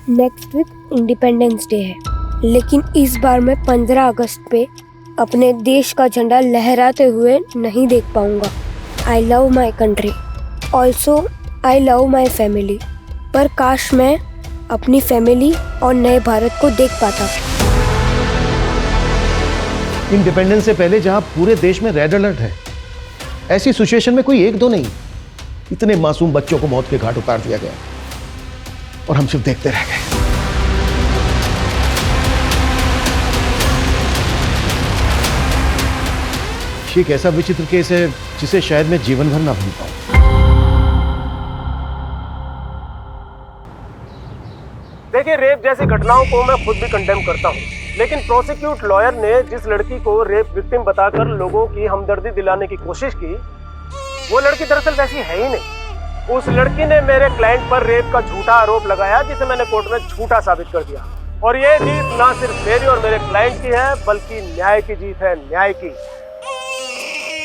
Next week independence day है, लेकिन इस बार मैं 15 अगस्त पे अपने देश का झंडा लहराते हुए नहीं देख पाऊंगा। I love my country, also I love my family. पर काश मैं अपनी फैमिली और नए भारत को देख पाता। इंडिपेंडेंस से पहले जहां पूरे देश में रेड अलर्ट है, ऐसी सिचुएशन में कोई एक दो नहीं, इतने मासूम बच्चों को मौत के घाट उतार दिया गया और हम सिर्फ देखते रह गए। ये एक ऐसा विचित्र केस है जिसे शायद मैं जीवन भर ना भूल पाऊं। देखिए, रेप जैसी घटनाओं को मैं खुद भी कंडेम करता हूँ, लेकिन प्रोसिक्यूट लॉयर ने जिस लड़की को रेप विक्टिम बताकर लोगों की हमदर्दी दिलाने की कोशिश की, वो लड़की दरअसल वैसी है ही नहीं। उस लड़की ने मेरे क्लाइंट पर रेप का झूठा आरोप लगाया, जिसे मैंने कोर्ट में झूठा साबित कर दिया। और ये जीत ना सिर्फ मेरी और मेरे क्लाइंट की है, बल्कि न्याय की जीत है, न्याय की।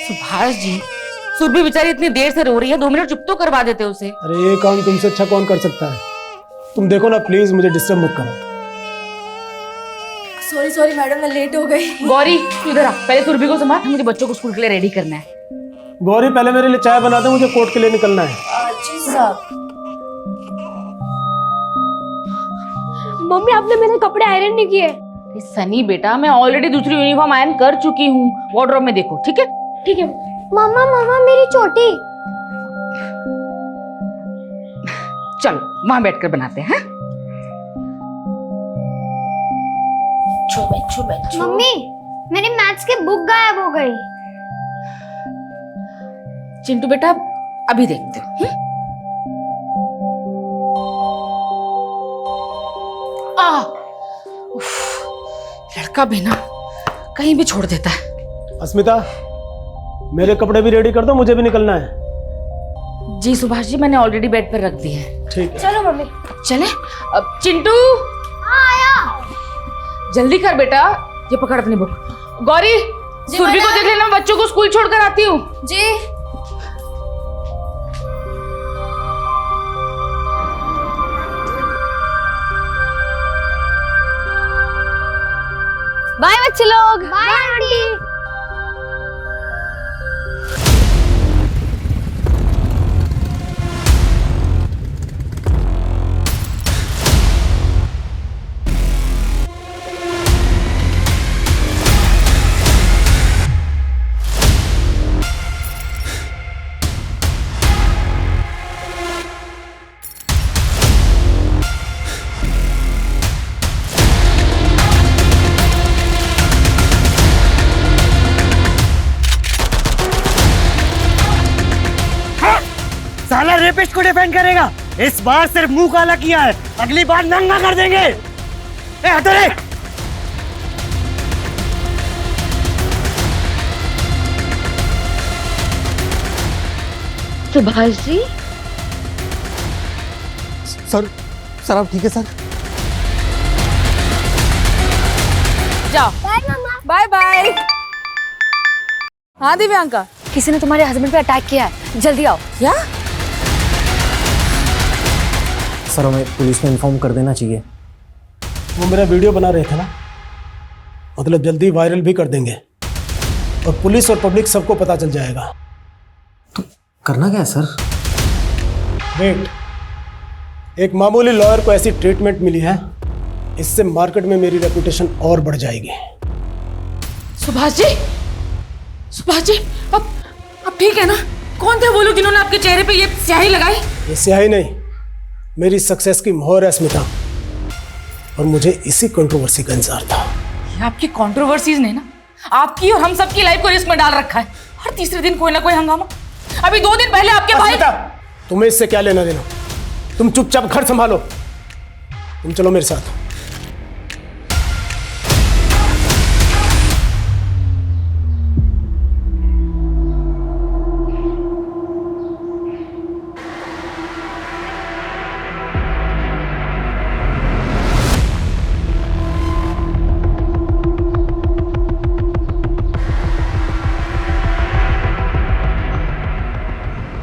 सुभाष जी, सुरभि बेचारी इतनी देर से रो रही है, 2 मिनट चुप तो करवा देते उसे। अरे ये काम तुमसे अच्छा कौन कर सकता है? तुम देखो ना, प्लीज मुझे डिस्टर्ब मत करो। सॉरी मैडम, मैं लेट हो गई। गौरी तू इधर आ, पहले सुरभि को संभाल, मुझे बच्चों को स्कूल के लिए रेडी करना है। गौरी पहले मेरे लिए चाय बना दे, मुझे कोर्ट के लिए निकलना है। जी साहब। मम्मी, आपने मेरे कपड़े आयरन नहीं किए। सनी बेटा, मैं ऑलरेडी दूसरी यूनिफॉर्म आयरन कर चुकी हूँ, वार्डरोब में देखो। ठीक है ठीक है। मामा मेरी चोटी। चलो वहां बैठकर बनाते हैं। मम्मी, मेरी मैथ्स की बुक गायब हो गई। चिंटू बेटा, अभी देखते हैं। लड़का भी ना कहीं भी छोड़ देता है। अस्मिता, मेरे कपड़े भी रेडी कर दो, मुझे भी निकलना है। जी सुभाष जी, मैंने ऑलरेडी बेड पर रख दिए हैं। ठीक है। चलो मम्मी। चले अब। चिंटू आया। जल्दी कर बेटा, ये पकड़ अपनी बुक। गौरी, सुरभि को देख लेना, बच्चों को स्कूल छोड़कर आती हूँ। जी। बाय बच्चे लोग। Bye aunty. साला रेपिस्ट को डिफेंड करेगा। इस बार सिर्फ मुंह काला किया है, अगली बार नंगा कर देंगे। ए हटो रे। सुभाष जी, सर आप ठीक है? सर जाओ। Bye bye. हाँ दिव्यांका, किसी ने तुम्हारे हस्बैंड पे अटैक किया है, जल्दी आओ। क्या? सर, हमें पुलिस में इन्फॉर्म कर देना चाहिए। वो मेरा वीडियो बना रहे थे ना, मतलब जल्दी वायरल भी कर देंगे और पुलिस और पब्लिक सबको पता चल जाएगा। तो करना क्या है सर? वेट, एक मामूली लॉयर को ऐसी ट्रीटमेंट मिली है, इससे मार्केट में मेरी रेपुटेशन और बढ़ जाएगी। सुभाष जी, सुभाष जी, अब ठीक है ना? कौन थे वो लोग जिन्होंने आपके चेहरे पे ये स्याही लगाई? ये स्याही नहीं, मेरी सक्सेस की मोहर है स्मिता, और मुझे इसी कंट्रोवर्सी का इंतजार था। ये आपकी कंट्रोवर्सीज ने ना आपकी और हम सबकी लाइफ को रिस्क में डाल रखा है। हर तीसरे दिन कोई ना कोई हंगामा। अभी 2 दिन पहले आपके भाई। स्मिता, तुम्हें इससे क्या लेना देना? तुम चुपचाप घर संभालो। तुम चलो मेरे साथ।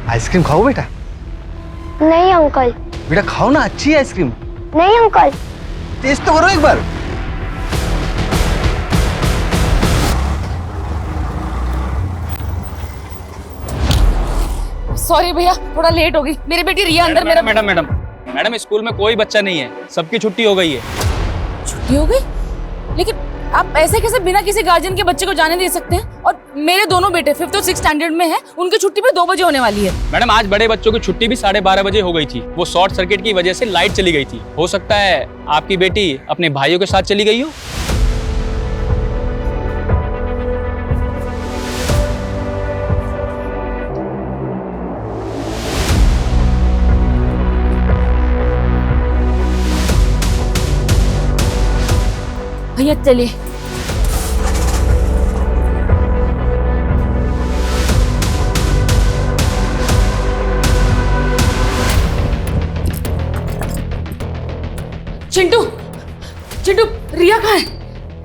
आइसक्रीम खाओ बेटा। नहीं अंकल। बेटा खाओ ना, अच्छी है आइसक्रीम, नहीं अंकल। टेस्ट तो करो एक बार। सॉरी भैया, थोड़ा लेट हो गई। मेरी बेटी रिया अंदर मेरा मैडम स्कूल में कोई बच्चा नहीं है, सबकी छुट्टी हो गई है। छुट्टी हो गई? लेकिन आप ऐसे कैसे बिना किसी गार्जियन के बच्चे को जाने दे सकते हैं? और मेरे दोनों बेटे 5th और 6th स्टैंडर्ड में हैं, उनकी छुट्टी भी 2 बजे होने वाली है। मैडम आज बड़े बच्चों की छुट्टी भी 12:30 बजे हो गई थी। वो शॉर्ट सर्किट की वजह से लाइट चली गई थी। हो सकता है आपकी बेटी अपने भाइयों के साथ चली गई हो। भैया चलिए। चिंटू, रिया कहाँ है?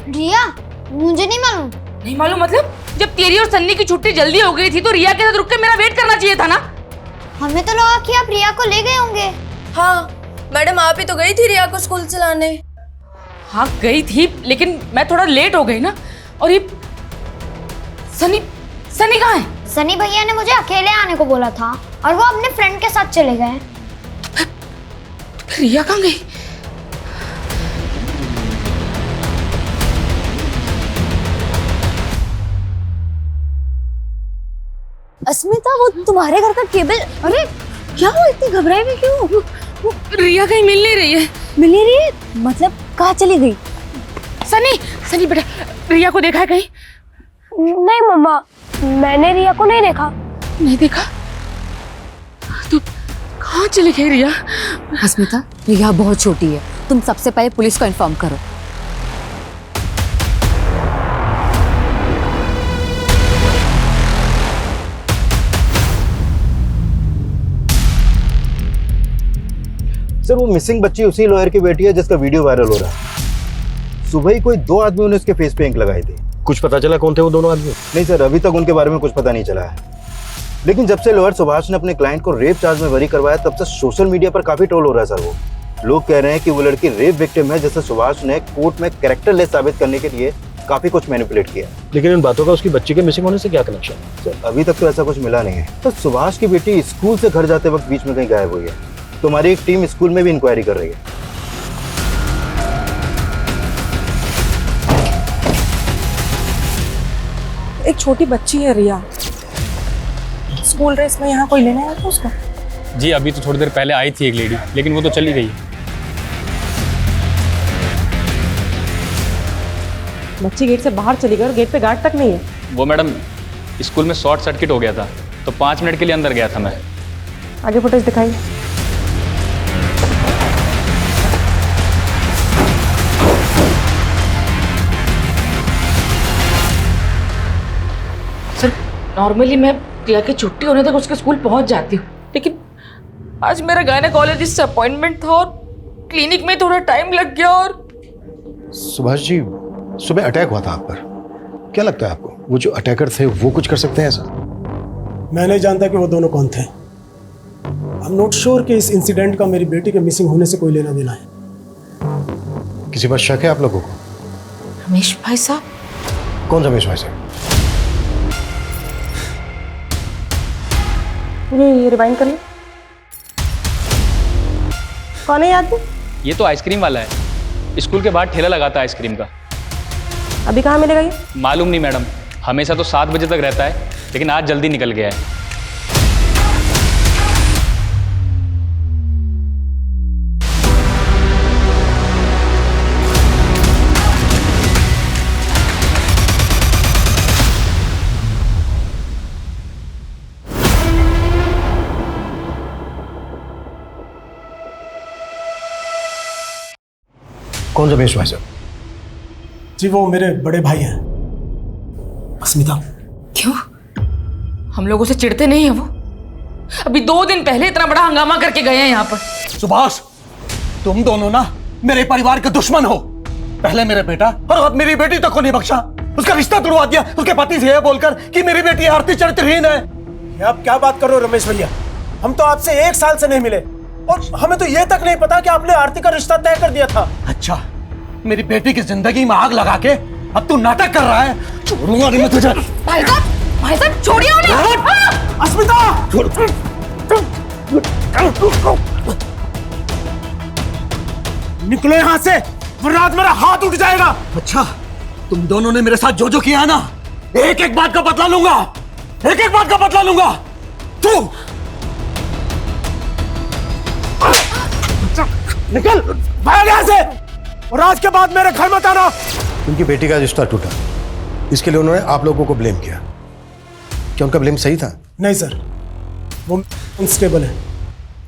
रिया? मुझे नहीं मालूम। नहीं मालूम मतलब? जब तेरी और सन्नी की छुट्टी जल्दी हो गई थी तो रिया के साथ रुक के मेरा वेट करना चाहिए था ना? हमें तो लगा कि आप रिया को ले गए होंगे। हाँ मैडम, आप ही तो गई थी रिया को स्कूल से लाने। हाँ गई थी, लेकिन मैं थोड़ा लेट हो गई ना। और ये सनी कहाँ है? सनी भैया ने मुझे अकेले आने को बोला था और वो अपने फ्रेंड के साथ चले गए। रिया कहाँ गई? अस्मिता, वो तुम्हारे घर का केबल। अरे क्या हुआ, इतनी घबराई हुई क्यों? वो रिया कहीं मिल नहीं रही है। मिल नहीं रही है? मतलब कहाँ चली गई? सनी बेटा, रिया को देखा है कहीं? नहीं मम्मा, मैंने रिया को नहीं देखा। नहीं देखा? तो कहाँ चली गई रिया? अस्मिता, रिया बहुत छोटी है, तुम सबसे पहले पुलिस को इन्फॉर्म करो। सर वो मिसिंग बच्ची उसी लॉयर की बेटी है जिसका वीडियो वायरल हो रहा है। सुबह ही कोई 2 आदमियों ने उसके फेस पे इंक लगाई थी। कुछ पता चला कौन थे वो दोनों आदमी? नहीं सर, अभी तक उनके बारे में कुछ पता नहीं चला है। लेकिन जब से लॉयर सुभाष ने अपने क्लाइंट को रेप चार्ज में बरी करवाया तब से सोशल मीडिया पर काफी ट्रोल हो रहा है सर। वो लोग कह रहे हैं कि वो लड़की रेप विक्टिम है, जिसे सुभाष ने कोर्ट में कैरेक्टरलेस साबित करने के लिए काफी कुछ मैनिपुलेट किया। लेकिन इन बातों का उसकी बच्ची के मिसिंग होने से क्या कनेक्शन? सर अभी तक तो ऐसा कुछ मिला नहीं है। तो सुभाष की बेटी स्कूल से घर जाते वक्त बीच में कहीं गायब हुई है। तो हमारी एक टीम स्कूल में भी इंक्वायरी कर रही है। एक छोटी बच्ची है रिया, स्कूल ड्रेस में यहाँ कोई लेने आया था उसको? जी अभी तो थोड़ी देर पहले आई थी एक लेडी, लेकिन वो तो चली गई। बच्ची गेट से बाहर चली गई और गेट पे गार्ड तक नहीं है। वो मैडम स्कूल में शॉर्ट सर्किट हो गया था, तो 5 मिनट के लिए अंदर गया था मैं। आगे फुटेज दिखाइए। सर नॉर्मली मैं रिया की छुट्टी होने तक उसके स्कूल पहुंच जाती हूँ, लेकिन आज मेरा गायनेकोलॉजिस्ट से अपॉइंटमेंट था और क्लिनिक में थोड़ा टाइम लग गया। और सुभाष जी, सुबह अटैक हुआ था आप पर, क्या लगता है आपको वो जो अटैकर थे वो कुछ कर सकते हैं ऐसा? मैं नहीं जानता कि वो दोनों कौन थे। आई एम नॉट श्योर कि इस इंसिडेंट का मेरी बेटी के मिसिंग होने से कोई लेना देना है। किसी पर शक है आप लोगों को? रमेश भाई साहब। कौन रमेश भाई साहब? ये रिवाइंड कर लो। कौन है ये आदमी? ये तो आइसक्रीम वाला है, स्कूल के बाहर ठेला लगाता है आइसक्रीम का। अभी कहाँ मिलेगा ये? मालूम नहीं मैडम, हमेशा तो 7 बजे तक रहता है, लेकिन आज जल्दी निकल गया है। कौन रमेश भाई साहब? जी वो मेरे बड़े भाई हैं। अस्मिता। क्यों? हम लोगों से चिढ़ते नहीं है वो? अभी 2 दिन पहले इतना बड़ा हंगामा करके गए हैं यहाँ पर। सुभाष, तुम दोनों ना मेरे परिवार के दुश्मन हो। पहले मेरे बेटा और अब मेरी बेटी तक को नहीं बख्शा। उसका रिश्ता तुड़वा दिया उसके पति से ये बोलकर कि मेरी बेटी आरती चरित्रहीन है। ये आप क्या बात कर रहे हो रमेश भैया? हम तो आपसे 1 साल से नहीं मिले और हमें तो ये तक नहीं पता कि आपने आरती का रिश्ता तय कर दिया था। अच्छा, मेरी बेटी की जिंदगी में आग लगा के अब तू नाटक कर रहा है। छोड़ूंगा नहीं मैं तुझे। भाई साहब छोड़िए उन्हें। अस्मिता, निकलो यहां से वरना आज मेरा हाथ उठ जाएगा। अच्छा, तुम दोनों ने मेरे साथ जो जो किया ना, एक एक बात का बदला लूंगा, एक एक बात का बदला लूंगा। तू निकल भाग यहां से, और आज के बाद मेरे घर मत आना। उनकी बेटी का रिश्ता टूटा, इसके लिए उन्होंने आप लोगों को ब्लेम किया। क्या उनका ब्लेम सही था? नहीं सर, वो अनस्टेबल है।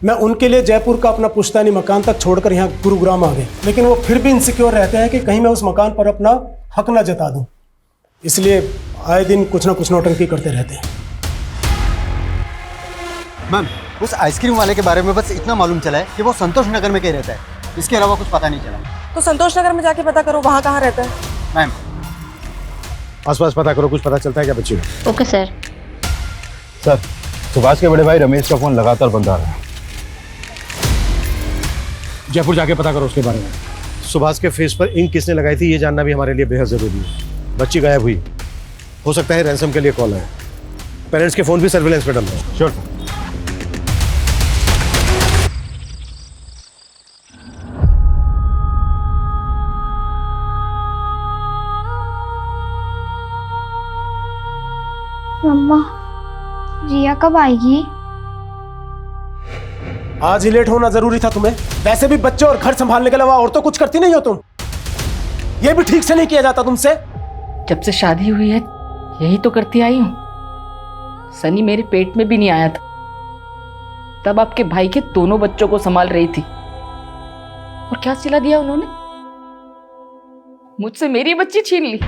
मैं उनके लिए जयपुर का अपना पुश्तैनी मकान तक छोड़कर यहाँ गुरुग्राम आ गए, लेकिन वो फिर भी इनसिक्योर रहते हैं कि कहीं मैं उस मकान पर अपना हक ना जता दूं, इसलिए आए दिन कुछ ना कुछ नौटंकी करते रहते हैं। मैम, उस आइसक्रीम वाले के बारे में बस इतना मालूम चला है कि वो संतोष नगर में कहीं रहता है, इसके अलावा कुछ पता नहीं चला। तो संतोष नगर में जाके पता करो वहाँ कहाँ रहता है। मैम, आसपास पता करो, कुछ पता चलता है क्या बच्ची को? Okay sir. सर, सुभाष के बड़े भाई रमेश का फोन लगातार बंद आ रहा है। जयपुर जाके पता करो उसके बारे में। सुभाष के फेस पर इंक किसने लगाई थी ये जानना भी हमारे लिए बेहद जरूरी है। बच्ची गायब हुई, हो सकता है रैंसम के लिए कॉल है। पेरेंट्स के फोन भी सर्विलेंस पे डाल दो। Sure sir. मम्मा, रिया कब आएगी? आज ही लेट होना जरूरी था तुम्हें? वैसे भी बच्चे और घर संभालने के अलावा और तो कुछ करती नहीं हो तुम। ये भी ठीक से नहीं किया जाता तुमसे। जब से शादी हुई है यही तो करती आई हूँ। सनी मेरे पेट में भी नहीं आया था, तब आपके भाई के दोनों बच्चों को संभाल रही थी, और क्या सिला दिया उन्होंने? मुझसे मेरी बच्ची छीन ली।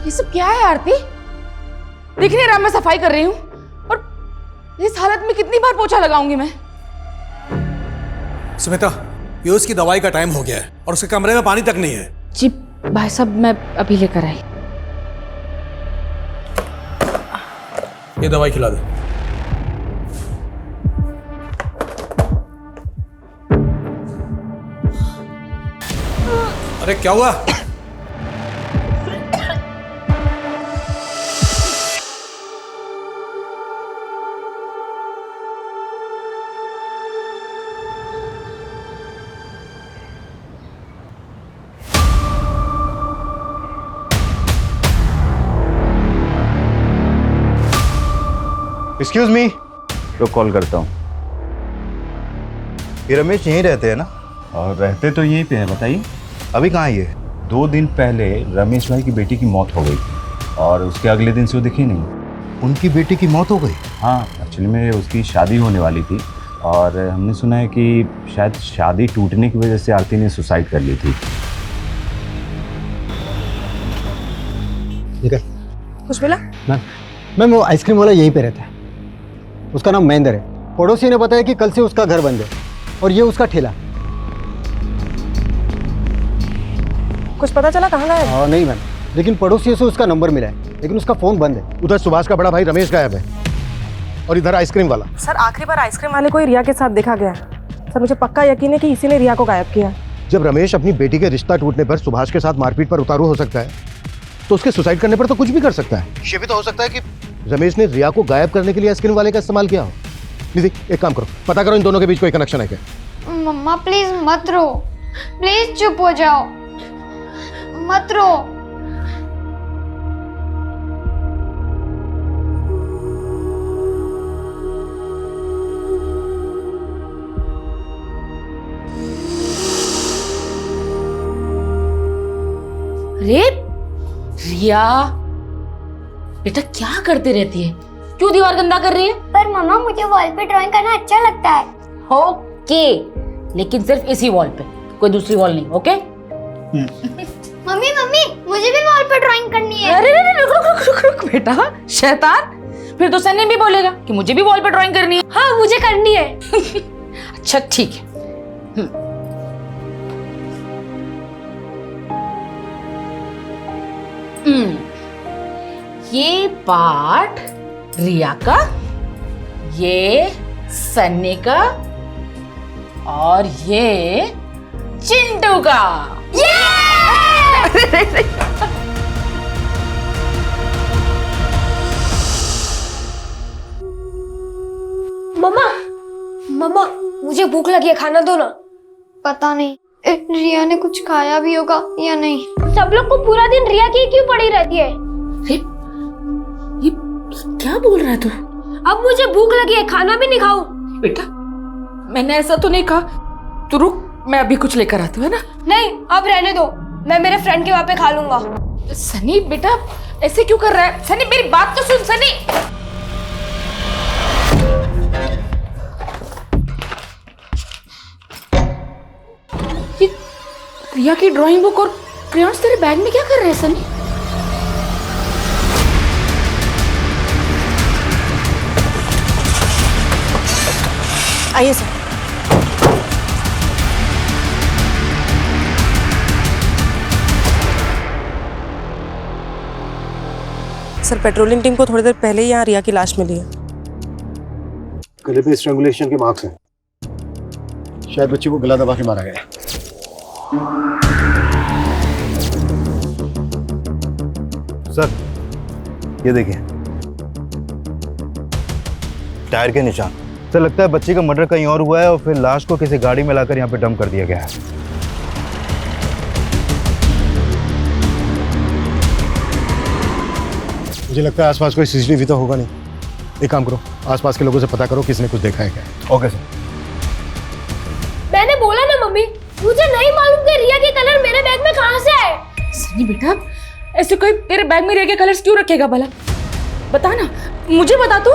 ये सब क्या है आरती? दिख नहीं रहा मैं सफाई कर रही हूँ, और इस हालत में कितनी बार पोछा लगाऊंगी मैं? स्मिता, ये उसकी दवाई का टाइम हो गया है और उसके कमरे में पानी तक नहीं है। जी भाई साहब, मैं अभी लेकर आई। ये दवाई खिला दो। अरे क्या हुआ? एक्सक्यूज मी, तो कॉल करता हूँ। ये रमेश यहीं रहते हैं ना? और रहते तो यहीं पे हैं, बताइए। अभी कहाँ है ये? 2 दिन पहले रमेश भाई की बेटी की मौत हो गई और उसके अगले दिन से वो दिखी नहीं। उनकी बेटी की मौत हो गई? हाँ, एक्चुअली में उसकी शादी होने वाली थी और हमने सुना है कि शायद शादी टूटने की वजह से आरती ने सुसाइड कर ली थी। ठीक है। कुछ मिला? मैम, वो आइसक्रीम वाला यहीं पे रहता है, उसका नाम महेंद्र है। पड़ोसी ने बताया कि कल से उसका घर बंद है और ये उसका ठेला। कुछ पता चला कहाँ गया? हाँ नहीं मैम, लेकिन पड़ोसियों से उसका नंबर मिला है, लेकिन उसका फोन बंद है। उधर सुभाष का बड़ा भाई रमेश गायब है और इधर आइसक्रीम वाला। सर, आखिरी बार आइसक्रीम वाले को ही रिया के साथ देखा गया। सर, मुझे पक्का यकीन है कि इसी ने रिया को गायब किया। जब रमेश अपनी बेटी के रिश्ता टूटने पर सुभाष के साथ मारपीट पर उतारू हो सकता है, तो उसके सुसाइड करने पर तो कुछ भी कर सकता है। ये भी तो हो सकता है कि रमेश ने रिया को गायब करने के लिए आइसक्रीम वाले का इस्तेमाल किया हो। निधि, एक काम करो, पता करो इन दोनों के बीच कोई कनेक्शन है क्या। मम्मा प्लीज मत रो, प्लीज चुप हो जाओ, मत रो। अरे रिया बेटा, क्या करते रहती है? क्यों दीवार गंदा कर रही है? पर मम्मा, मुझे वॉल पे ड्राइंग करना अच्छा लगता है। ओके, लेकिन सिर्फ इसी वॉल पे, कोई दूसरी वॉल नहीं। ओके? मम्मी, मुझे भी वॉल पे ड्राइंग करनी है। अरे रुक बेटा, शैतान, फिर तो सनी भी बोलेगा कि मुझे भी वॉल पे ड्राइंग करनी है। हाँ मुझे करनी है। अच्छा ठीक है। ये पार्ट रिया का, ये सन्नी का और ये चिंटू का। मम्मा मम्मा मुझे भूख लगी है, खाना दो ना। पता नहीं रिया ने कुछ खाया भी होगा या नहीं। सब लोग को पूरा दिन रिया की क्यों पड़ी रहती है? ये क्या बोल रहा है तू? अब मुझे भूख लगी है, खाना भी नहीं खाऊं? बेटा मैंने ऐसा तो नहीं कहा। तू रुक, मैं अभी कुछ लेकर आती हूँ, है ना? नहीं अब रहने दो, मैं मेरे फ्रेंड के वहाँ पे खा लूंगा। सनी बेटा ऐसे क्यों कर रहा है? सनी मेरी बात तो सुन। सनी ये रिया की ड्राइंग बुक और क्रेयॉन्स तेरे बैग में क्या कर रहे हैं सनी? आइए सर। सर पेट्रोलिंग टीम को थोड़ी देर पहले ही यहाँ रिया की लाश मिली है। गले पे स्ट्रैंगुलेशन के मार्क्स हैं, शायद बच्ची को गला दबा के मारा गया। सर ये देखिए टायर के निशान। सर लगता है बच्ची का मर्डर कहीं और हुआ है और फिर लाश को किसी गाड़ी में लाकर यहाँ पे डंप कर दिया गया है। मुझे लगता है आसपास कोई सीसीटीवी तो होगा नहीं। एक काम करो, आसपास के लोगों से पता करो किसने कुछ देखा है क्या। Okay sir. मैंने बोला ना मम्मी, मुझे नहीं मालूम कि रिया के कलर मेरे बैग में कहाँ से आए। सनी बेटा ऐसे कोई तेरे बैग में रिया के कलर्स क्यों रखेगा भला? बता ना, मुझे बता तू।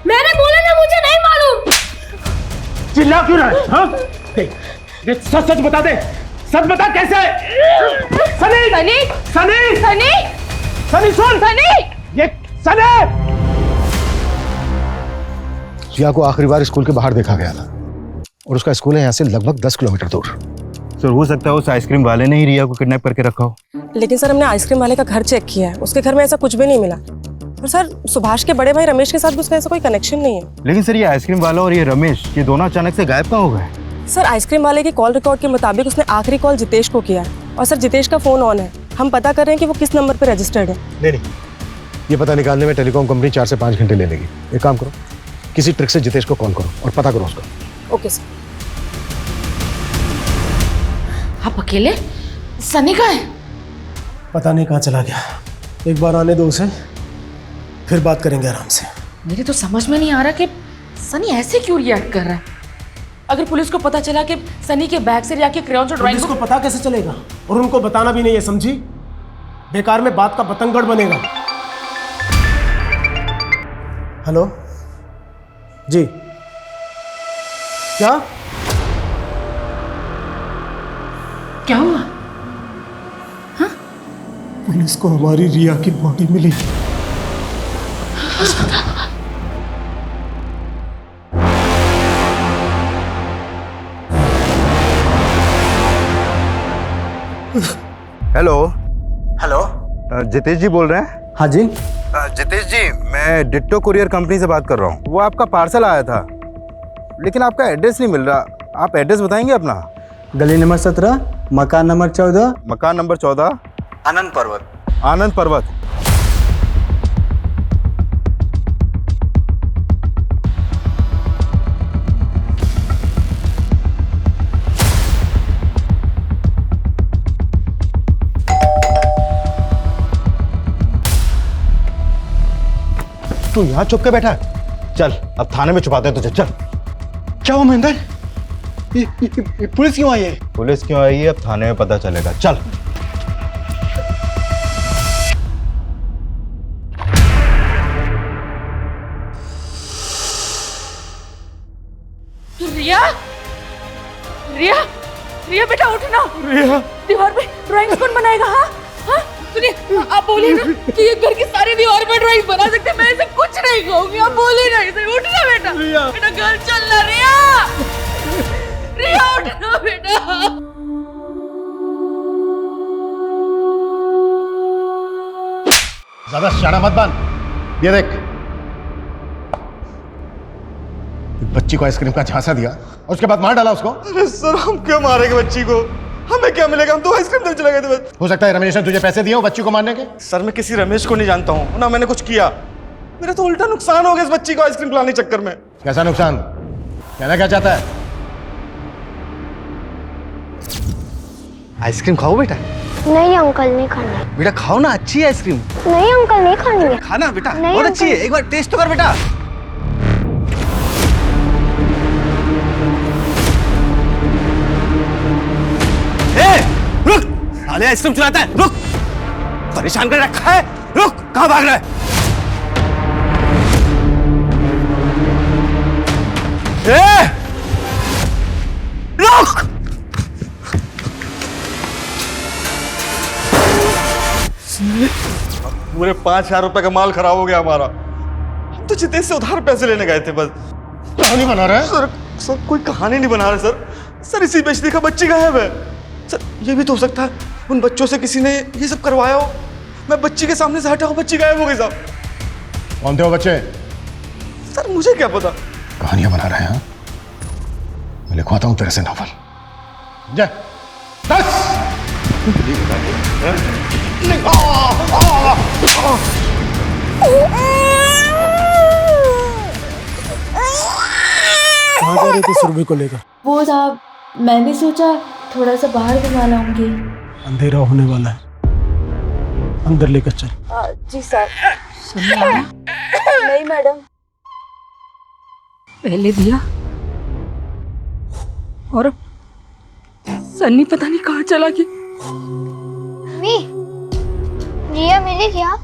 मैंने बोला ना मुझे नहीं मालूम। चिल्ला क्यों रहा है? हाँ? ये सच सच बता दे, सच बता कैसे? सनी सनी सनी सनी सनी सुन, सनी ये सनी। रिया को आखिरी बार स्कूल के बाहर देखा गया था और उसका स्कूल है यहाँ से लगभग 10 किलोमीटर दूर। सर हो सकता है उस आइसक्रीम वाले ने ही रिया को किडनैप करके रखा हो। लेकिन सर हमने आइसक्रीम वाले का घर चेक किया है, उसके घर में ऐसा कुछ भी नहीं मिला। और सर सुभाष के बड़े भाई रमेश के साथ भी उसका ऐसा कोई कनेक्शन नहीं है। लेकिन सर ये आइसक्रीम वाला और ये रमेश, ये दोनों अचानक से गायब कहाँ हो गए? सर आइसक्रीम वाले की कॉल रिकॉर्ड के मुताबिक उसने आखिरी कॉल जितेश को किया है और सर जितेश का फोन ऑन है। हम पता कर रहे हैं कि वो किस नंबर पर रजिस्टर्ड है। नहीं, ये पता निकालने में टेलीकॉम कंपनी 4 से 5 घंटे ले लेगी। एक काम करो, किसी ट्रिक से जितेश को कॉल करो और पता करो उसका। Okay sir. आप अकेले? सनी कहाँ है? पता नहीं कहाँ चला गया। एक बार आने दो उसे, फिर बात करेंगे आराम से। मेरे तो समझ में नहीं आ रहा कि सनी ऐसे क्यों रिएक्ट कर रहा है। अगर पुलिस को पता चला कि सनी के बैग से रिया के क्रेयॉन्स और ड्राइंग पुलिस को पता कैसे चलेगा? और उनको बताना भी नहीं है, समझी? बेकार में बात का बतंगड़ बनेगा। हेलो जी, क्या क्या हुआ? पुलिस को हमारी रिया की बॉडी मिली। हेलो हेलो जितेश जी बोल रहे हैं? हाँ जी। जितेश जी मैं डिट्टो कुरियर कंपनी से बात कर रहा हूँ। वो आपका पार्सल आया था लेकिन आपका एड्रेस नहीं मिल रहा। आप एड्रेस बताएंगे अपना? गली नंबर 17, मकान नंबर 14। मकान नंबर 14, आनंद पर्वत। आनंद पर्वत। तू यहाँ चुप के बैठा है? चल अब थाने में छुपाते हैं तुझे। चल। क्या हुआ महेंद्र? ये पुलिस क्यों आई है? पुलिस क्यों आई है अब थाने में पता चलेगा। चल। रिया रिया रिया बेटा उठ ना। रिया दीवार पे ड्राइंग कौन बनाएगा? हाँ हाँ सुनिए, आप बोलिए ना कि ये घर की सारी दीवार पर ड्राइंग बना सकते हैं, मैं ऐसे कुछ नहीं कहूंगी। आप बोलिए ना इसे। उठना बेटा, बेटा घर चलना। रिया, रिया उठना बेटा। ज्यादा शाना मत बन। ये देख, बच्ची को आइसक्रीम का झांसा दिया और उसके बाद मार डाला उसको। अरे सर, हम क्यों मारेंगे बच्ची को? हमें क्या मिलेगा? हम तो आइसक्रीम देने चले गए थे बस। हो सकता है रमेश ने तुझे पैसे दिए हो बच्ची को मारने के। सर, मैं किसी रमेश को नहीं जानता हूँ, ना मैंने कुछ किया। मेरा तो उल्टा नुकसान हो गया इस बच्ची को आइसक्रीम खिलाने के चक्कर में। कैसा नुकसान? कहना क्या चाहता है? आइसक्रीम खाओ बेटा। नहीं अंकल, नहीं खानी। बेटा खाओ ना, अच्छी है आइसक्रीम। नहीं अंकल, नहीं खानी है। खाना बेटा, नहीं बहुत अच्छी है, एक बार टेस्ट तो कर बेटा। रुक, साले आइसक्रीम चलाता है, रुक। परेशान कर रखा है, रुक। कहाँ भाग रहा है? रुक। पूरे 5,000 रुपए का माल खराब हो गया हमारा। हम तो जितेश से उधार पैसे लेने गए थे बस। कहानी बना रहा है? सर कोई कहानी नहीं बना रहे सर। सर इसी बेच देखा बच्ची गायब है। सर ये भी तो हो सकता है उन बच्चों से किसी ने ये सब करवाया हो। मैं बच्ची के सामने से हटा हूँ, बच्ची गायब हो गई साहब। कौन थे वो बच्चे? सर मुझे क्या पता। कहानियां बना रहे हैं? मैं लिखवाता हूँ तेरे से नॉवल। जा, दस। कहाँ जा रहे थे सुरभि को लेकर? वो साहब, मैंने सोचा थोड़ा सा बाहर घुमा लाऊंगी। अंधेरा होने वाला है, अंदर लेकर चल। जी सर। नहीं मैडम। पहले दिया और सन्नी पता नहीं कहाँ चला गया। मम्मी, रिया मिली क्या?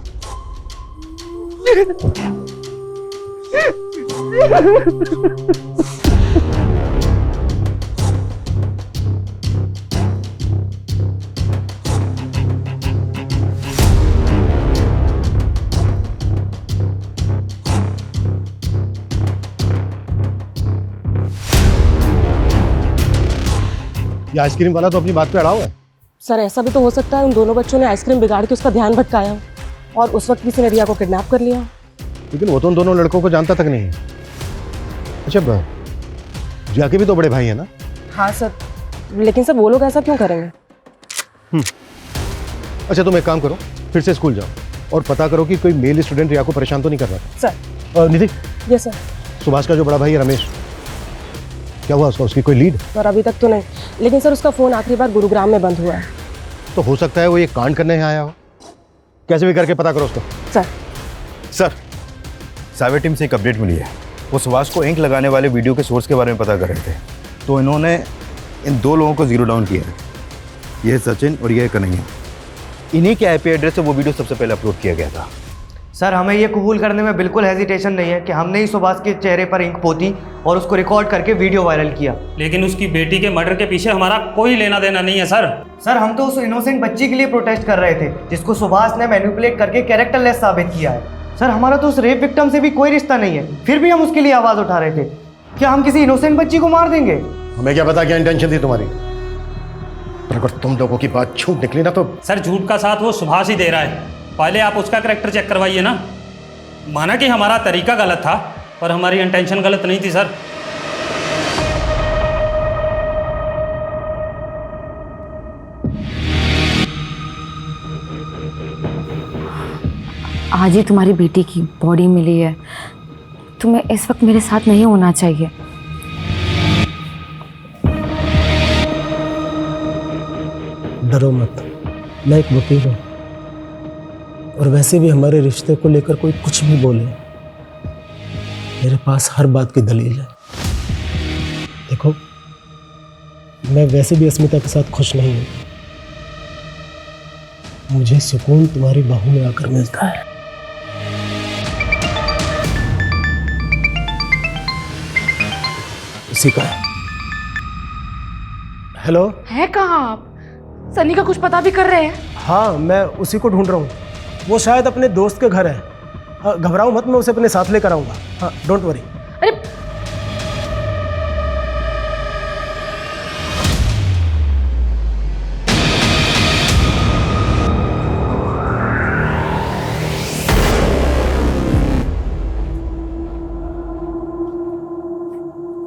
ये आइसक्रीम वाला तो अपनी बात पे अड़ा हुआ है। सर ऐसा भी तो हो सकता है उन दोनों बच्चों ने आइसक्रीम बिगाड़ के उसका ध्यान भटकाया हो और उस वक्त किसी ने रिया को किडनैप कर लिया। लेकिन वो तो उन दोनों लड़कों को जानता तक नहीं है। अच्छा, रिया के भी तो बड़े भाई है ना? हाँ सर, लेकिन सर वो लोग ऐसा क्यों करेंगे? अच्छा, तुम एक काम करो, फिर से स्कूल जाओ और पता करो कि कोई मेल स्टूडेंट रिया को परेशान तो नहीं कर रहा था। Sir. Nidhi. Yes sir. Subhash का जो बड़ा भाई है रमेश, क्या हुआ उसका? उसकी कोई लीड? सर अभी तक तो नहीं, लेकिन सर उसका फोन आखिरी बार गुरुग्राम में बंद हुआ है। तो हो सकता है वो ये कांड करने यहाँ आया हो। कैसे भी करके पता करो उसको। सर, साइबर टीम से एक अपडेट मिली है। वो सुभाष को इंक लगाने वाले वीडियो के सोर्स के बारे में पता कर रहे थे, तो इन्होंने इन दो लोगों को जीरो डाउन किया है। ये है सचिन और ये है कन्हैया। इन्हीं के आईपी एड्रेस से वो वीडियो सबसे पहले अपलोड किया गया था। सर हमें ये कबूल करने में बिल्कुल हेजिटेशन नहीं है कि हमने ही सुभाष के चेहरे पर इंक पोती और उसको रिकॉर्ड करके वीडियो वायरल किया। लेकिन उसकी बेटी के मर्डर के पीछे हमारा कोई लेना देना नहीं है सर। सर हम तो उस इनोसेंट बच्ची के लिए प्रोटेस्ट कर रहे थे जिसको सुभाष ने मैनिपुलेट करके कैरेक्टरलेस साबित किया है। सर हमारा तो उस रेप विक्टिम से भी कोई रिश्ता नहीं है, फिर भी हम उसके लिए आवाज़ उठा रहे थे। क्या हम किसी इनोसेंट बच्ची को मार देंगे? हमें क्या पता क्या इंटेंशन थी तुम्हारी, पर अगर तुम लोगों की बात झूठ निकली ना तो। सर झूठ का साथ वो सुभाष ही दे रहा है। पहले आप उसका कैरेक्टर चेक करवाइए ना। माना कि हमारा तरीका गलत था, पर हमारी इंटेंशन गलत नहीं थी सर। आज ही तुम्हारी बेटी की बॉडी मिली है, तुम्हें इस वक्त मेरे साथ नहीं होना चाहिए। डरो मत, मैं एक वकील हूँ और वैसे भी हमारे रिश्ते को लेकर कोई कुछ भी बोले, मेरे पास हर बात की दलील है। देखो, मैं वैसे भी अस्मिता के साथ खुश नहीं हूँ। मुझे सुकून तुम्हारी बाहों में आकर मिलता है। उसी का है। हेलो। है कहाँ आप? सनी का कुछ पता भी कर रहे हैं? हाँ, मैं उसी को ढूंढ रहा हूँ। वो शायद अपने दोस्त के घर है। हाँ, घबराओ मत, मैं उसे अपने साथ लेकर आऊँगा। हाँ, डोंट वरी। अरे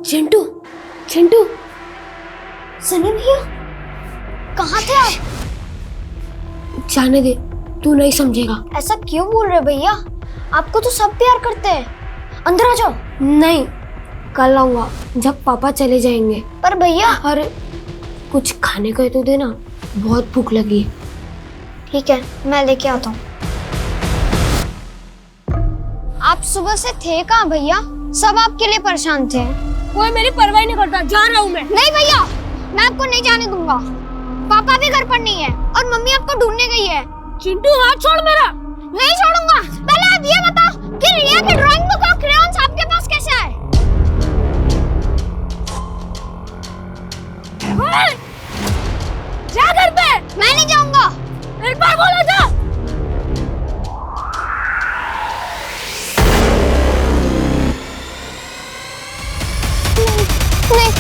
चिंटू, चिंटू, सनी भैया कहाँ थे आप? जाने दे, तू नहीं समझेगा। ऐसा क्यों बोल रहे भैया? आपको तो सब प्यार करते हैं। अंदर आ जाओ। नहीं, कल आऊंगा जब पापा चले जाएंगे। पर भैया। अरे कुछ खाने का तो देना, बहुत भूख लगी है। ठीक है, मैं लेके आता हूँ। आप सुबह से थे कहाँ भैया? सब आपके लिए परेशान थे। कोई मेरी परवाह नहीं करता, जा रहा हूँ मैं। नहीं भैया, मैं आपको नहीं जाने दूंगा। पापा भी घर पर नहीं है और मम्मी आपको ढूंढने गई है। चिंटू हाथ छोड़ मेरा। नहीं छोड़ूंगा। पहले आप ये बताओ कि रिया की ड्राइंग बुक और क्रेयॉन्स आपके पास कैसे आए? जा घर पे। मैं नहीं जाऊंगा। एक बार बोला जा। नहीं।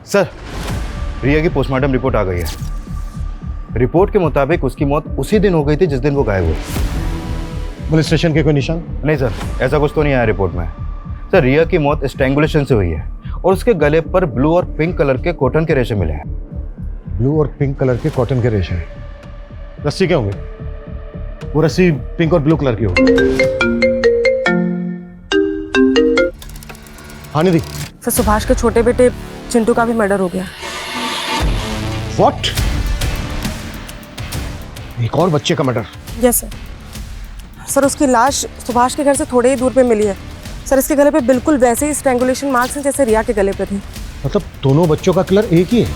सर, रिया की पोस्टमार्टम रिपोर्ट आ गई है। रिपोर्ट के मुताबिक उसकी मौत उसी दिन हो गई थी जिस दिन वो गायब हुई। पुलिस स्टेशन के कोई निशान? नहीं सर, ऐसा कुछ तो नहीं आया रिपोर्ट में। सर, रिया की मौत स्ट्रैंगुलेशन से हुई है और उसके गले पर ब्लू और पिंक कलर के कॉटन के रेशे मिले हैं। ब्लू और पिंक कलर के कॉटन के रेशे? रस्सी क्या होंगे? वो रस्सी पिंक और ब्लू कलर की होगी। हाँ निधि। सर, सुभाष के छोटे बेटे चिंटू का भी मर्डर हो गया। What? एक और बच्चे का मर्डर? Yes sir. सर, उसकी लाश सुभाष के घर से थोड़े ही दूर पे मिली है। सर, इसके गले पे बिल्कुल वैसे ही स्ट्रैंगुलेशन मार्क्स हैं जैसे रिया के गले पे थे। मतलब दोनों बच्चों का किलर एक ही है?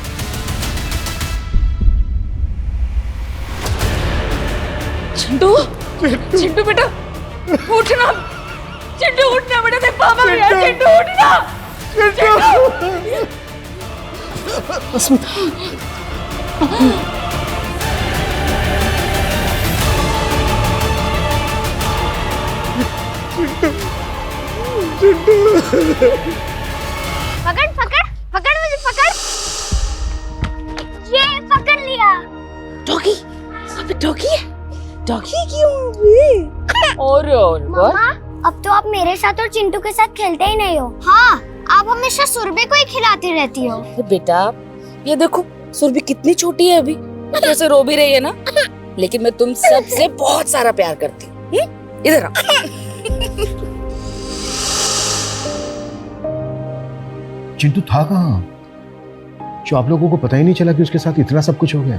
चिंटू, चिंटू बेटा उठना। चिंटू उठना बेटा, देख पापा भी आए। चिंटू उठना। चिंटू। पकड़ पकड़ पकड़ मुझे, पकड़। ये पकड़ लिया। डॉगी, अबे डॉगी है। डॉगी क्यों? और मम्मा, अब तो आप मेरे साथ और चिंटू के साथ खेलते ही नहीं हो। हाँ, आप हमेशा सुरभि को ही खिलाती रहती हो। बेटा, ये देखो सुरभि कितनी छोटी है अभी, जैसे रो भी रही है ना। लेकिन मैं तुम सबसे बहुत सारा प्यार करती हूँ। इधर आओ। चिंटू था कहाँ जो आप लोगों को पता ही नहीं चला कि उसके साथ इतना सब कुछ हो गया?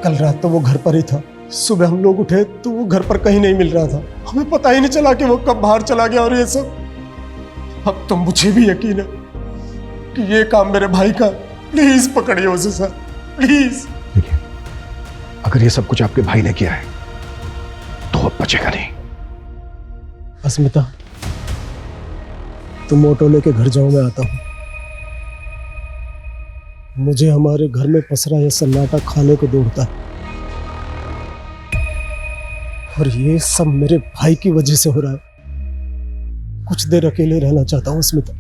कल रात तो वो घर पर ही था। सुबह हम लोग उठे तो वो घर पर कहीं नहीं मिल रहा था। हमें पता ही नहीं चला कि वो कब बाहर चला गया। और ये सब अब तो मुझे भी यकीन है कि ये काम मेरे भाई का। प्लीज पकड़िए उसे सर, प्लीज। देखिए, अगर ये सब कुछ आपके भाई ने किया है तो अब बचेगा नहीं। अस्मिता, तुम ऑटो लेके घर जाओ, मैं आता हूँ। मुझे हमारे घर में पसरा यह सन्नाटा खाने को दौड़ता है और ये सब मेरे भाई की वजह से हो रहा है। कुछ देर अकेले रहना चाहता हूँ अस्मिता।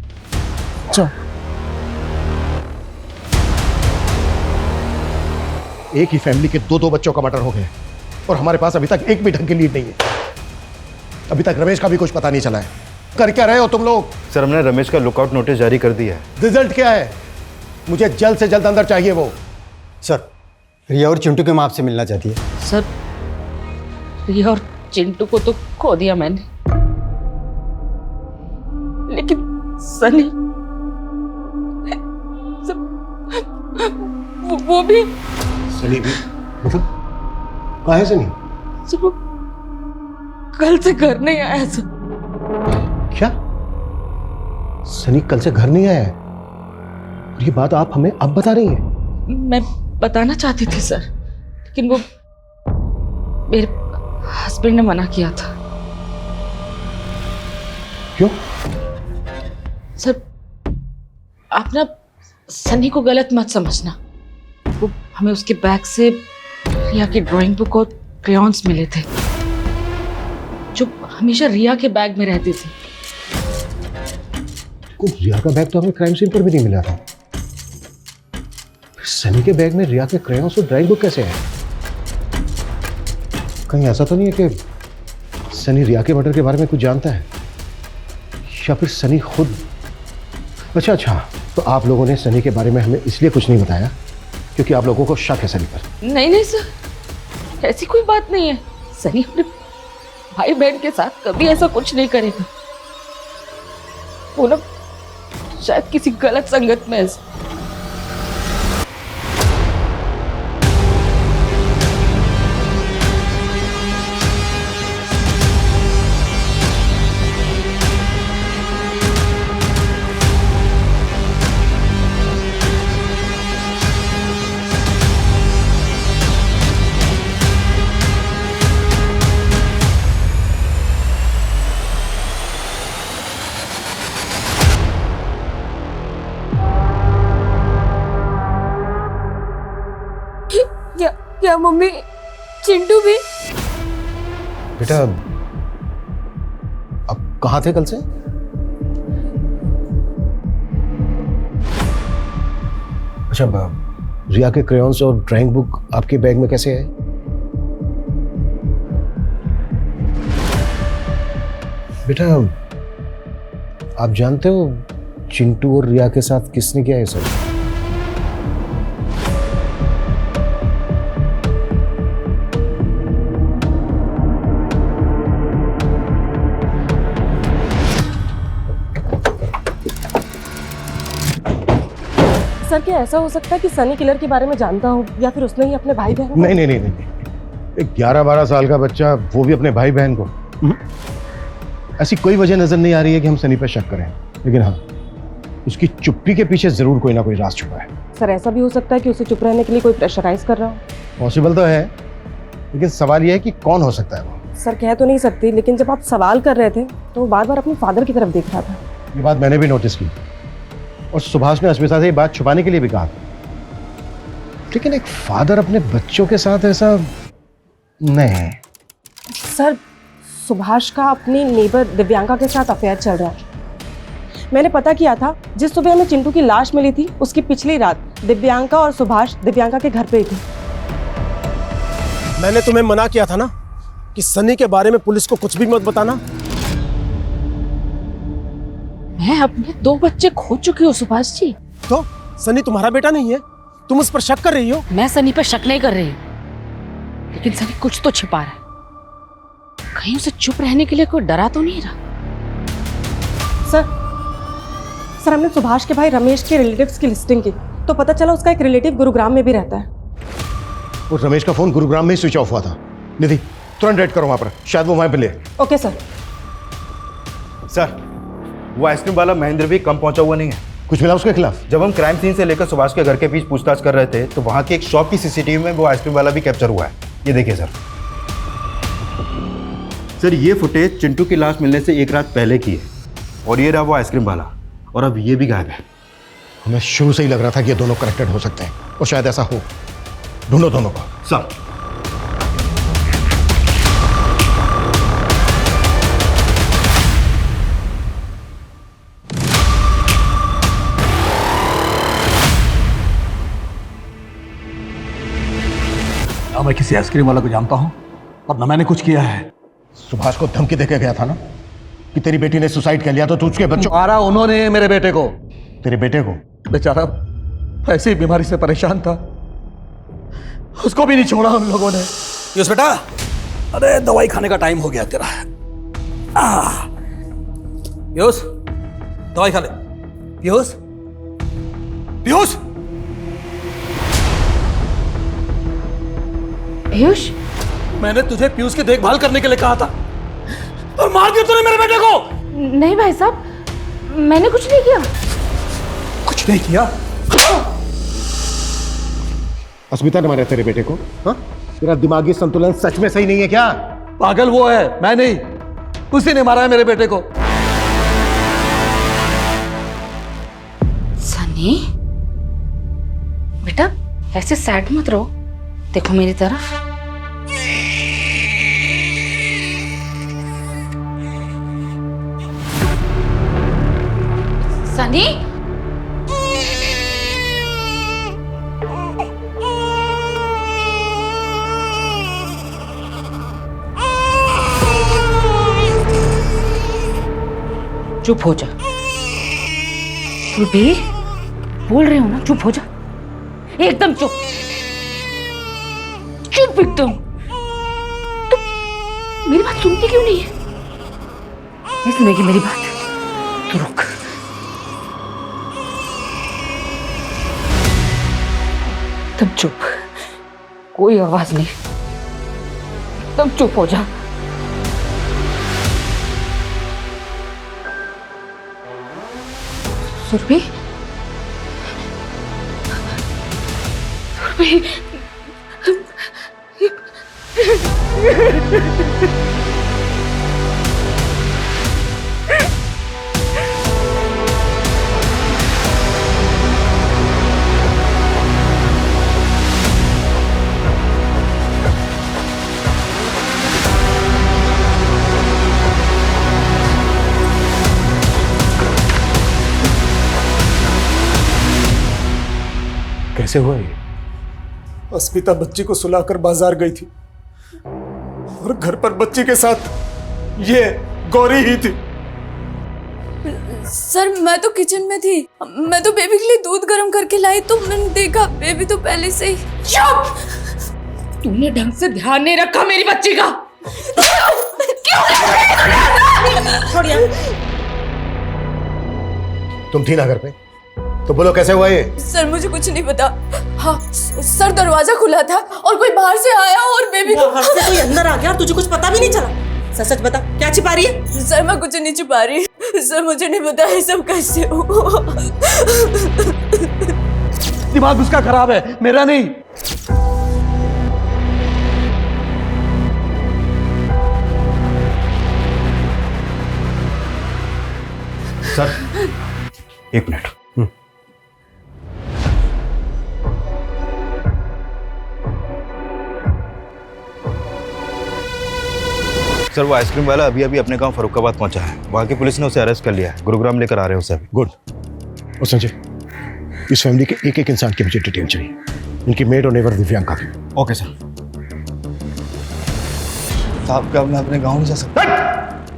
जाओ। एक ही फैमिली के दो बच्चों का मर्डर हो गया और हमारे पास अभी तक एक भी ढंग की लीड नहीं है। अभी तक रमेश का भी कुछ पता नहीं चला है। कर क्या रहे हो तुम लोग? सर, हमने रमेश का लुकआउट नोटिस जारी कर दिया है। रिजल्ट क्या है? मुझे जल्द से जल्द अंदर चाहिए वो। सर, रिया और चिंटू की माँ आपसे मिलना चाहती है। सर, रिया और चिंटू को तो खो दिया मैंने, लेकिन सनी वो भी। सनी भी? मतलब कहाँ है सनी? सर, वो कल से घर नहीं आया सर। क्या? सनी कल से घर नहीं आया है? और ये बात आप हमें अब बता रही हैं? मैं बताना चाहती थी सर, लेकिन वो मेरे हस्बैंड ने मना किया था। क्यों? सर आप ना सनी को गलत मत समझना। वो हमें उसके बैग से रिया की ड्राइंग बुक और क्रेयॉन्स मिले थे जो हमेशा रिया के बैग में रहती थी। रिया का बैग तो हमें क्राइम सीन पर भी नहीं मिला था। सनी के बैग में रिया के क्रेयॉन्स और ड्राइंग बुक कैसे है? कहीं ऐसा तो नहीं है कि सनी रिया के मर्डर के बारे में कुछ जानता है, या फिर सनी खुद? अच्छा, तो आप लोगों ने सनी के बारे में हमें इसलिए कुछ नहीं बताया क्योंकि आप लोगों को शक है सनी पर? नहीं सर, ऐसी कोई बात नहीं है। सनी अपने भाई बहन के साथ कभी ऐसा कुछ नहीं करेगा। वो ना शायद किसी गलत संगत में है। क्या मम्मी चिंटू भी? बेटा अब कहाँ थे कल से? अच्छा, रिया के क्रेयॉन्स और ड्राइंग बुक आपके बैग में कैसे है? बेटा आप जानते हो चिंटू और रिया के साथ किसने किया है सब? सर क्या ऐसा हो सकता है कि सनी किलर के बारे में जानता हो या फिर उसने ही अपने भाई बहन को? नहीं, एक 11-12 साल का बच्चा, वो भी अपने भाई बहन को। ऐसी कोई वजह नजर नहीं आ रही है कि हम सनी पर शक करें, लेकिन हाँ उसकी चुप्पी के पीछे जरूर कोई ना कोई राज छुपा है। सर ऐसा भी हो सकता है कि उसे चुप रहने के लिए कोई प्रेशराइज कर रहा हो। पॉसिबल तो है, लेकिन सवाल यह है कि कौन हो सकता है वो। सर कह तो नहीं सकती, लेकिन जब आप सवाल कर रहे थे तो वो बार बार अपने फादर की तरफ देख रहा था। ये बात मैंने भी नोटिस की और सुभाष ने अस्मिता से ये बात छुपाने के लिए भी कहा, लेकिन एक फादर अपने बच्चों के साथ ऐसा नहीं। सर सुभाष का अपनी नेबर दिव्यांका के साथ अफेयर चल रहा है। मैंने पता किया था, जिस सुबह हमें चिंटू की लाश मिली थी उसकी पिछली रात दिव्यांका और सुभाष दिव्यांका के घर पे ही थे। मैंने तुम्हें मना किया था ना कि सनी के बारे में पुलिस को कुछ भी मत बताना। मैं अपने 2 बच्चे खो चुकी हूँ सुभाष जी। तो सनी तुम्हारा बेटा नहीं है? तुम उस पर शक कर रही हो? मैं सनी पर शक नहीं कर रही, लेकिन सनी कुछ तो छिपा रहा है। कहीं उसे चुप रहने के लिए कोई डरा तो नहीं रहा? सर हमने सुभाष के भाई रमेश के रिलेटिव्स की लिस्टिंग की तो पता चला उसका एक रिलेटिव गुरुग्राम में भी रहता है। और रमेश का फोन गुरुग्राम में ही स्विच ऑफ हुआ था। निधि तुरंत रेड करो वहां पर, शायद वो वहां पे ले। Okay sir. सर वो आइसक्रीम वाला महेंद्र भी कम पहुंचा हुआ नहीं है। कुछ मिला उसके खिलाफ? जब हम क्राइम सीन से लेकर सुभाष के घर के बीच पूछताछ कर रहे थे तो वहां की एक शॉप की सीसीटीवी में वो आइसक्रीम वाला भी कैप्चर हुआ है। ये देखिए सर, ये फुटेज चिंटू की लाश मिलने से 1 रात पहले की है और ये रहा वो आइसक्रीम वाला, और अब ये भी गायब है। हमें शुरू से ही लग रहा था कि ये दोनों कनेक्टेड हो सकते हैं और शायद ऐसा हो। ढूंढो दोनों को। सर ना मैं किसी आइसक्रीम वाला को जानता हूं और ना मैंने कुछ किया है। सुभाष को धमकी देके गया था ना कि तेरी बेटी ने सुसाइड कर लिया तो तू उसके बच्चों। मारा उन्होंने मेरे बेटे को। तेरे बेटे को? बेचारा ऐसी बीमारी से परेशान था, उसको भी नहीं छोड़ा हम लोगों ने। पीयूष बेटा, अरे दवाई खाने का टाइम हो गया तेरा। पीयूष दवाई खा ले। पीयूष पीयूष पीयूष, मैंने तुझे पीयूष की देखभाल करने के लिए कहा था और मार दिया तूने मेरे बेटे को। नहीं भाई साहब, मैंने कुछ नहीं किया। कुछ नहीं किया? अस्मिता ने मारा तेरे बेटे को? हाँ? तेरा दिमागी संतुलन सच में सही नहीं है क्या? पागल वो है, मैं नहीं। उसी ने मारा है मेरे बेटे को। सनी बेटा ऐसे सैड मत रहो, देखो मेरी तरफ। सनी चुप हो जा। सुरभि बोल रहे हो ना, चुप हो जा, एकदम चुप, चुप एकदम। तुम मेरी बात सुनती क्यों नहीं है? नहीं सुनेगी मेरी बात तो रुक। तुम चुप, कोई आवाज नहीं, तुम चुप हो जा। सुरभि, सुरभि, कैसे हुआ ये? अस्मिता बच्ची को सुलाकर बाजार गई थी और घर पर बच्ची के साथ ये गौरी ही थी। सर मैं तो किचन में थी, मैं तो बेबी के लिए दूध गर्म करके लाई तो मैंने देखा बेबी तो पहले से ही। चुप! तुमने ढंग से ध्यान नहीं रखा मेरी बच्ची का। छोड़िए। तुम थी ना घर पे, तो बोलो कैसे हुआ ये? सर मुझे कुछ नहीं पता। हाँ सर दरवाजा खुला था और कोई बाहर से आया और बेबी को बाहर से कोई अंदर आ गया और तुझे कुछ पता भी नहीं चला। सच सच बता, क्या छिपा रही है? सर मैं कुछ नहीं छिपा रही, सर मुझे नहीं पता ये सब कैसे हुआ। दिमाग उसका खराब है, मेरा नहीं। सर एक मिनट। सर वो आइसक्रीम वाला अभी अभी अपने गांव फरुखाबाद पहुंचा है। वहां की पुलिस ने उसे अरेस्ट कर लिया है। गुरुग्राम लेकर आ रहे हैं उसे अभी। गुड। और संजय, इस फैमिली के एक एक इंसान की मुझे डिटेल चाहिए, इनकी मेड और नेबर दिव्यांका की। Okay sir. साहब क्या मैं अपने गांव नहीं जा सकता?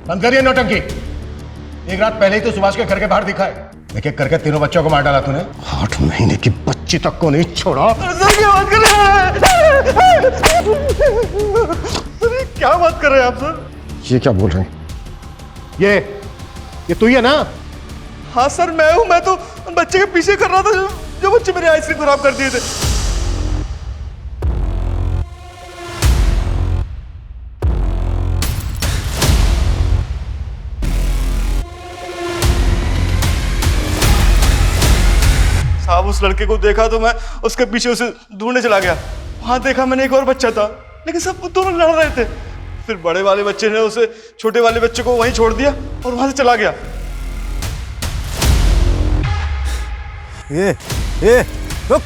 बंद करिए नौटंकी। एक रात पहले ही तो सुभाष के घर के बाहर दिखा है। एक एक करके तीनों बच्चों को मार डाला तूने। 8 महीने की बच्ची तक को नहीं छोड़ा। क्या बात कर रहे हैं आप सर? ये क्या बोल रहे हैं? ये तू ही है ना? हाँ सर मैं हूं। मैं तो बच्चे के पीछे कर रहा था जो बच्चे मेरी आइसक्रीम खराब कर दिए थे। साहब उस लड़के को देखा तो मैं उसके पीछे उसे ढूंढने चला गया। वहां देखा मैंने एक और बच्चा था, लेकिन सब दोनों लड़ रहे थे। फिर बड़े वाले बच्चे ने उसे छोटे वाले बच्चे को वहीं छोड़ दिया और वहां से चला गया। ये रुक।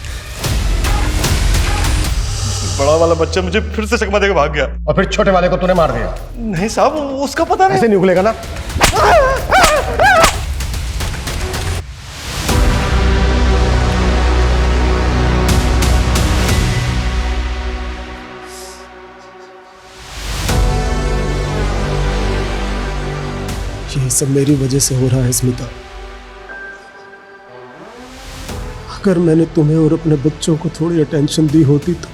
बड़ा वाला बच्चा मुझे फिर से चकमा देकर भाग गया। और फिर छोटे वाले को तूने मार दिया? नहीं साहब उसका पता नहीं। ऐसे नहीं उगलेगा ना। ये सब मेरी वजह से हो रहा है स्मिता। अगर मैंने तुम्हें और अपने बच्चों को थोड़ी अटेंशन दी होती तो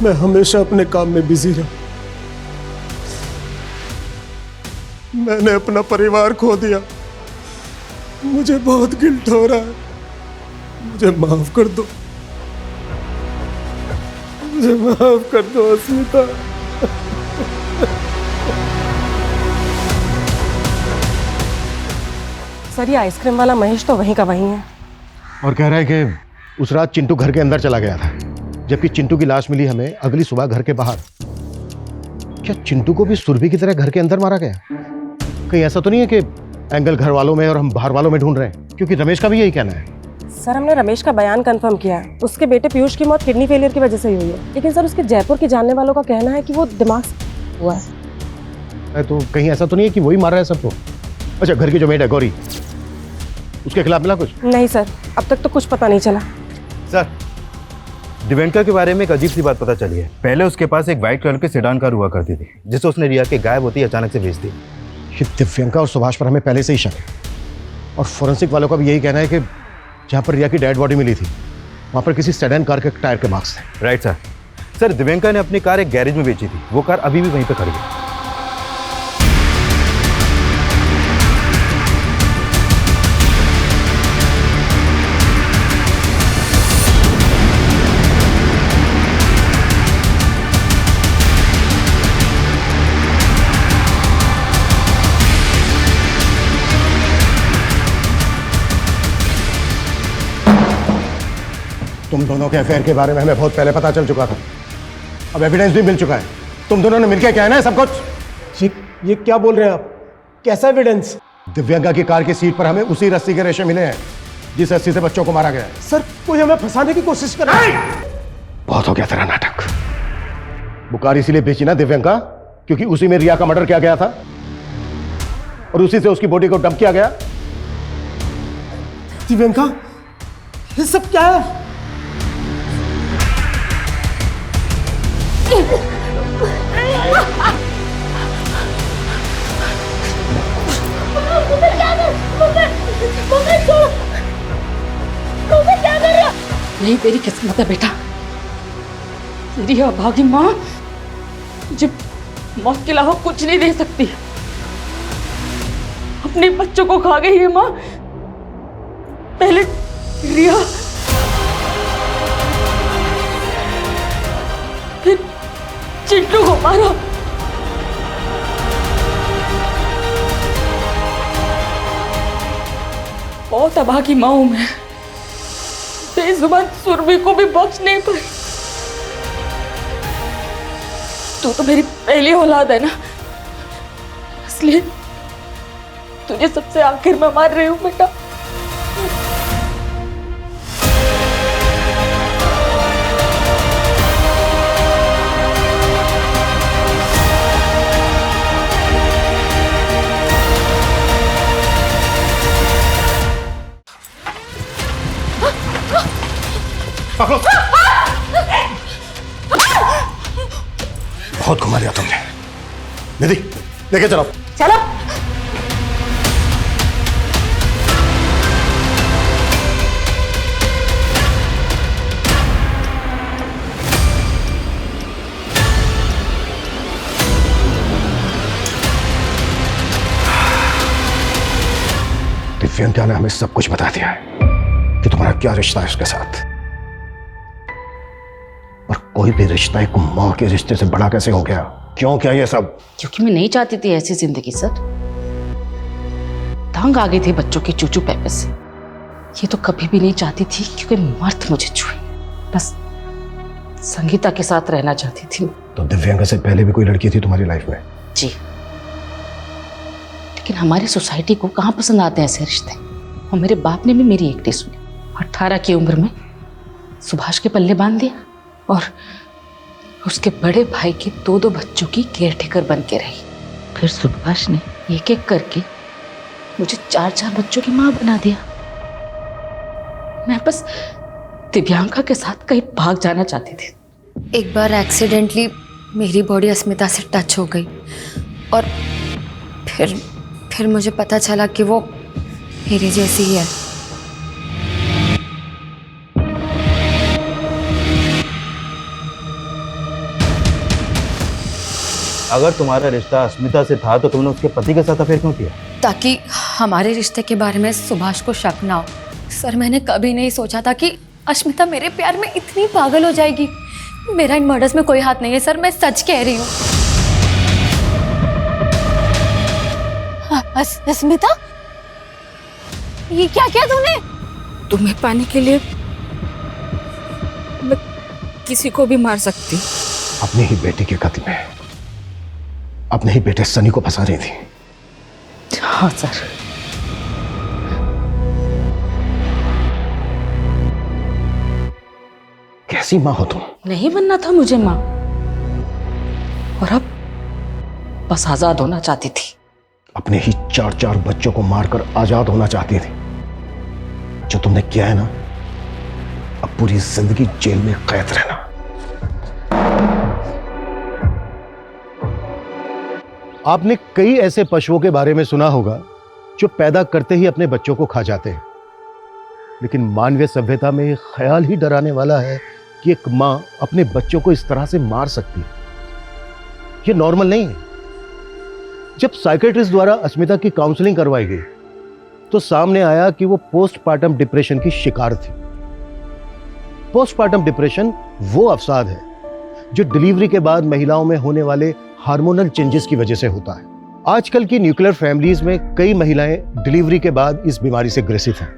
मैं हमेशा अपने काम में बिजी रहा। मैंने अपना परिवार खो दिया। मुझे बहुत गिल्ट हो रहा है। मुझे माफ कर दो, मुझे माफ कर दो स्मिता। सर ये आइसक्रीम वाला महेश तो वहीं का वहीं है और कह रहा है कि उस रात चिंटू घर के अंदर चला गया था, जबकि चिंटू की लाश मिली हमें अगली सुबह घर के बाहर। क्या चिंटू को भी सुरभि की तरह घर के अंदर मारा गया? कहीं ऐसा तो नहीं है कि एंगल घर वालों में और हम बाहर वालों में ढूंढ रहे हैं, क्योंकि रमेश का भी यही कहना है। सर हमने रमेश का बयान कंफर्म किया है। उसके बेटे पीयूष की मौत किडनी फेलियर की वजह से ही हुई है, लेकिन सर उसके जयपुर के जानने वालों का कहना है कि वो दिमाग से हुआ है। तो कहीं ऐसा तो नहीं है कि वही मार रहा है सबको? अच्छा, घर की जो मेड है गौरी, उसके खिलाफ मिला कुछ? नहीं सर, अब तक तो कुछ पता नहीं चला। सर, दिव्यांका के बारे में एक अजीब सी बात पता चली है। पहले उसके पास एक व्हाइट कलर की सेडान कार हुआ करती थी, जिसे उसने रिया के गायब होती अचानक से बेच दी। ये दिव्यांका और सुभाष पर हमें पहले से ही शक है, और फोरेंसिक वालों का भी यही कहना है कि जहाँ पर रिया की डेड बॉडी मिली थी वहाँ पर किसी सेडान कार के टायर के मार्क्स थे। Right sir. सर, दिव्यांका ने अपनी कार एक गैरेज में बेची थी। वो कार अभी भी वहीं पे खड़ी है। तुम दोनों के अफेयर के बारे में हमें बहुत पहले पता चल चुका था, अब एविडेंस भी मिल चुका है। तुम दोनों ने मिलकर कहना है सब कुछ। ये क्या बोल रहे हैं आप? कैसा एविडेंस? दिव्यांका की कार की सीट पर हमें उसी रस्सी के रेशे मिले हैं जिस रस्सी से बच्चों को मारा गया है। सर, कोई हमें फंसाने की कोशिश कर रहा है। बहुत हो गया तेरा नाटक। वो कार इसीलिए बेची ना दिव्यांका, क्योंकि उसी में रिया का मर्डर किया गया था और उसी से उसकी बॉडी को डंप किया गया। दिव्यांका, ये सब क्या है? यही तेरी किस्मत है बेटा। तेरी अभागी माँ मुझे मौत के अलावा कुछ नहीं दे सकती। अपने बच्चों को खा गई है माँ। पहले रिया, फिर चिंटू को मारा। बहुत अभागी माँ हूं मैं। बेजुबान सुरभि को भी बख्श नहीं पाई। तू तो मेरी पहली औलाद है ना, इसलिए तुझे सबसे आखिर में मार रही हूं बेटा। बहुत घुमा लिया तुमने। निधि, लेके चलो। चलो। दिव्यांका ने हमें सब कुछ बता दिया है कि तुम्हारा क्या रिश्ता है उसके साथ, और कोई भी रिश्ता एक माँ के रिश्ते से बड़ा कैसे हो गया? क्यों क्या ये सब? क्योंकि मैं नहीं चाहती थी ऐसी जिंदगी सर। तंग आ गई थी बच्चों के चूचू पैपे से। ये तो कभी भी नहीं चाहती थी क्योंकि मर्द मुझे छुए। बस संगीता के साथ रहना चाहती थी। तो दिव्यांका से पहले भी कोई लड़की थी तुम्हारी लाइफ में? जी, लेकिन हमारी सोसाइटी को कहाँ पसंद आते हैं ऐसे रिश्ते। और मेरे बाप ने भी मेरी एक नहीं सुनी। 18 की उम्र में सुभाष के पल्ले बांध दिया और उसके बड़े भाई के 2 बच्चों की केयरटेकर बन के रही। फिर सुभाष ने एक एक करके मुझे 4 बच्चों की माँ बना दिया। मैं बस दिव्यांका के साथ कहीं भाग जाना चाहती थी। एक बार एक्सीडेंटली मेरी बॉडी अस्मिता से टच हो गई और फिर मुझे पता चला कि वो मेरी जैसी ही है। अगर तुम्हारा रिश्ता अस्मिता से था तो तुमने उसके पति के साथ अफेयर क्यों किया? ताकि हमारे रिश्ते के बारे में सुभाष को शक ना हो। सर, मैंने कभी नहीं सोचा था कि अस्मिता मेरे प्यार में इतनी पागल हो जाएगी। मेरा इन मर्डर्स में कोई हाथ नहीं है सर, मैं सच कह रही हूँ। अस्मिता, ये क्या किया तूने? तुम्हें पाने के लिए मैं किसी को भी मार सकती। अपनी ही बेटी के कत्ल में अपने ही बेटे सनी को फंसा रही थी। हाँ सर, कैसी माँ हो तुम? नहीं बनना था मुझे माँ, और अब बस आजाद होना चाहती थी। अपने ही 4 बच्चों को मारकर आजाद होना चाहती थी। जो तुमने किया है ना, अब पूरी जिंदगी जेल में कैद रहना। आपने कई ऐसे पशुओं के बारे में सुना होगा जो पैदा करते ही अपने बच्चों को खा जाते हैं, लेकिन मानवीय सभ्यता में यह ख्याल ही डराने वाला है कि एक मां अपने बच्चों को इस तरह से मार सकती है। यह नॉर्मल नहीं है। जब साइकेट्रिस्ट द्वारा अस्मिता की काउंसलिंग करवाई गई तो सामने आया कि वो पोस्टपार्टम डिप्रेशन की शिकार थी। पोस्टपार्टम डिप्रेशन वो अवसाद है जो डिलीवरी के बाद महिलाओं में होने वाले हार्मोनल चेंजेस की वजह से होता है। आजकल की न्यूक्लियर फैमिलीज में कई महिलाएं डिलीवरी के बाद इस बीमारी से ग्रसित हैं,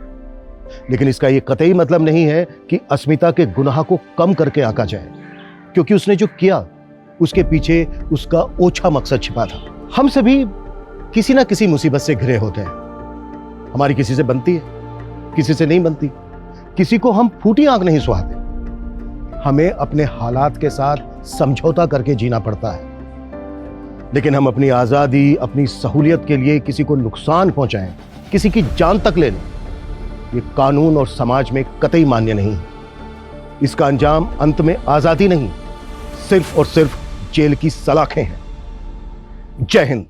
लेकिन इसका यह कतई मतलब नहीं है कि अस्मिता के गुनाह को कम करके आंका जाए, क्योंकि उसने जो किया उसके पीछे उसका ओछा मकसद छिपा था। हम सभी किसी ना किसी मुसीबत से घिरे होते हैं। हमारी किसी से बनती है, किसी से नहीं बनती। किसी को हम फूटी आंख नहीं सुहाते। हमें अपने हालात के साथ समझौता करके जीना पड़ता है, लेकिन हम अपनी आजादी, अपनी सहूलियत के लिए किसी को नुकसान पहुंचाएं, किसी की जान तक ले लें, ये कानून और समाज में कतई मान्य नहीं है। इसका अंजाम अंत में आजादी नहीं, सिर्फ और सिर्फ जेल की सलाखें हैं। जय हिंद।